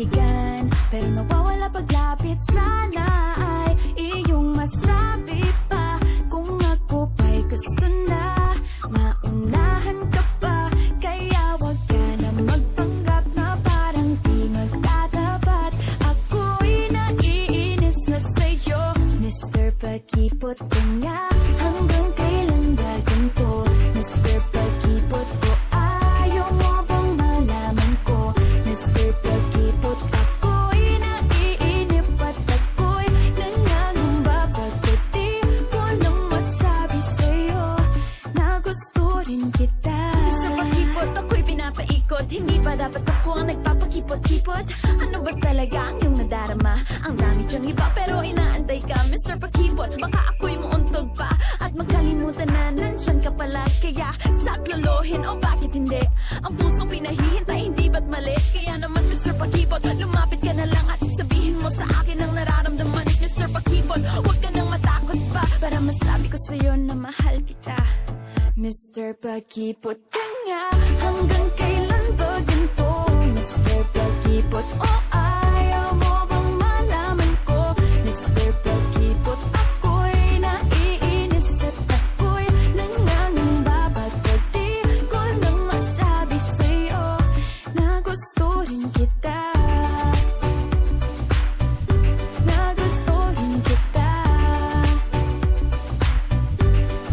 panindigan, pero nawawala paglapit. Sana ay iyong masabi pa kung ako pa'y gusto na. Maunahan ka pa, kaya wag ka na magpanggap na parang di magtatapat. Ako'y naiinis na sa'yo, Mr. Pagkipot ka nga. Hanggang kailan ba ganito, Mr. Pagkipot ko? Ayaw mo bang malaman ko, Mr. Pagkipot? Ako'y naiinip at ako'y nangangamba pagkat di ko nang masabi sa'yo na gusto rin kita. Mr. Pagkipot, ako'y pinapaikot, hindi ba dapat ako ang nagpapakipot-kipot? Ano ba talaga ang iyong nadarama? Ang dami diyang iba pero inaantay ka, Mr. Pagkipot. Baka ako'y muuntog pa at magkalimutan na nandyan ka pala. Kaya saklolohin o bakit hindi? Ang pusong pinahihintay, hindi ba't mali? Kaya naman, Mr. Pagkipot, lumapit ka na lang at sabihin mo sa akin ang nararamdaman. Mr. Pagkipot, huwag ka nang matakot pa para masabi ko sa'yo na mahal kita. Mr. Pagkipot ka nga, hanggang kailan ba ganito, Mr. Pagkipot? O ayaw mo bang malaman ko, Mr. Pagkipot? Ako'y naiinis at ako'y nangangamba pagkat di ko nang masabi sa'yo na gusto rin kita. Na gusto rin kita.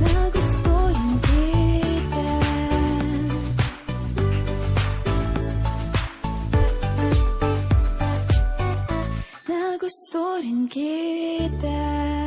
Na gusto rin kita. Na gusto rin kita.